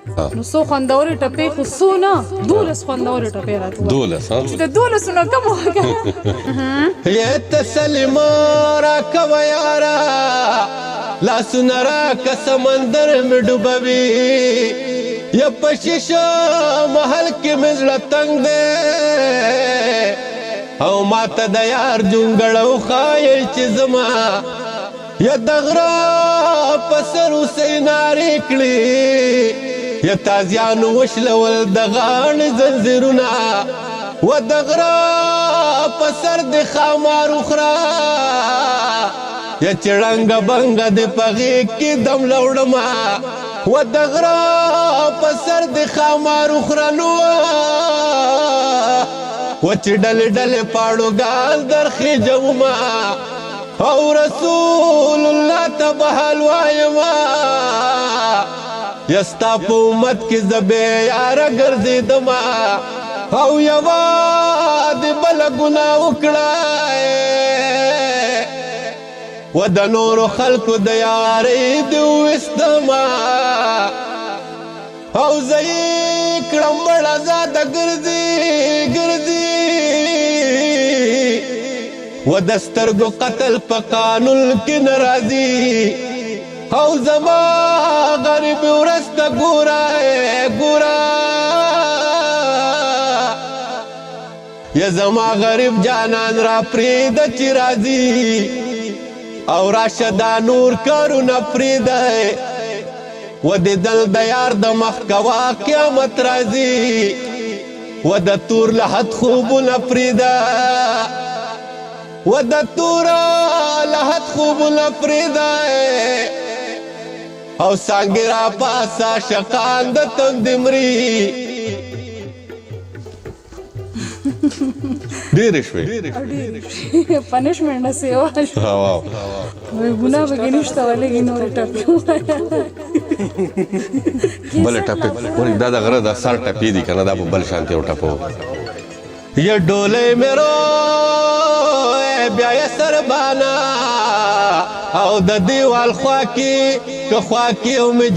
نو څو خوندورې ټپې خو څو نه 12 خوندورې ټپې راته 12 چې د 12 نه کم وکړه یا تسلیم راکوه یارا لاسونه راکه سمندر مې ډوبوي یا په شیشه محل کې مې زړه تنګ دی او ماته د یار جونګړه وښایئ چې زما یا د غره په سر اوسئ نارې کړي یا تازیانو وشلول د غاړې زنځیرونه و د غره په سر د خامار وخوره یا چې ړنګه بنګه د په غېږ کې دم لوړمه و د غره په سر د خامار وخوره نو و چې ډلې ډلې پاړوګان درخېجومه او رسول الله ته به حال وایمه یا ستا په امت کې زه بېیاره ګرځېدمه او یوه د بله ګناه وکړه و د نورو خلکو د یارۍ دې وویستمه او زه یې کړم مړه زاده ګرځي و د سترګو قتل په قانون کې نه راځي او زما غریب ورځ ته ګوره یا زما غریب جانان را پرېږده چې راځي او راشه دا نور کارونه پرېږده و د دل د یار د مخ کوه قیامت راځي و د تور لحد خوبونه پرېږده و د توره لحد خوبونه پرېږده او څانګې راپاسه شقان د تندې مري ډېرې شوې پنشمنټ نه سیوا ګناه پکې نشته ولې نورې ټپې بلې ټپې ولې دا د غره د سر ټپې دي که نه دا په بل شانتې یو ټپه یا ډولۍ مې رو بیا یې سربانا او د دیوال خوا کې که خوا کې او مې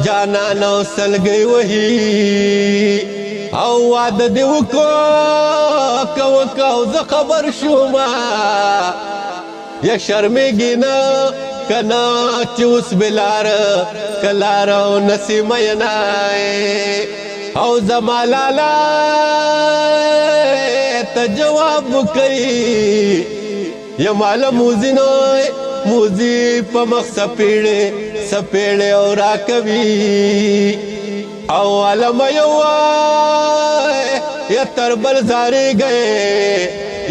جانانه او سلګۍ وهي او واده دې وکړه او زه خبر شومه یا شرمېږي نه که نه چې اوس بې لاره که لاره او نسې مینه او زما لالا ته جواب وکړي یا ماله موزي په مخ سپېړې او راکوي او عالمه یو یا تر بل زارېږئ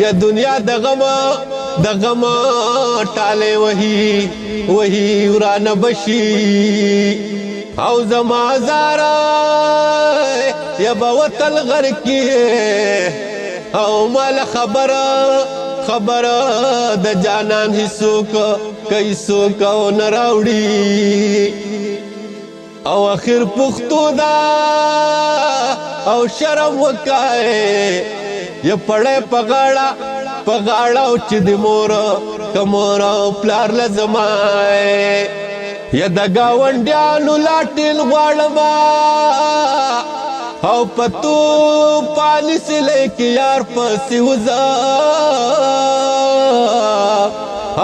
یا دنیا د غمه ټالې وهي ورانه بشي او زما زاره یا به وتل غر کې او مال خبره د جانان هیڅوک او نه راوړي او اخر پښتو دا او شرم وکای یا پړې په غاړه او چې د مور او پلار لزمای یا د ګاونډیانو لاټیل غواړمه او پتو پالیسي لیکي یار پسې وځه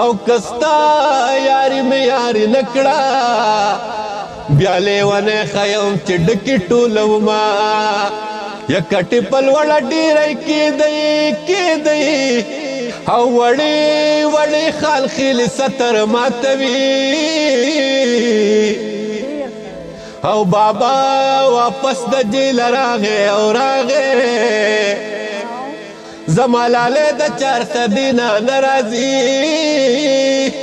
او کستا یاري مې یاري نکړه بیا لیونی خیم چې ډکې ټولومه یا کټې په لوړه ډېری کېدی او وړې خال خیلې ستر ماتوي او بابا واپس د جیل راغې زما لالې د 400 دینه نه راځي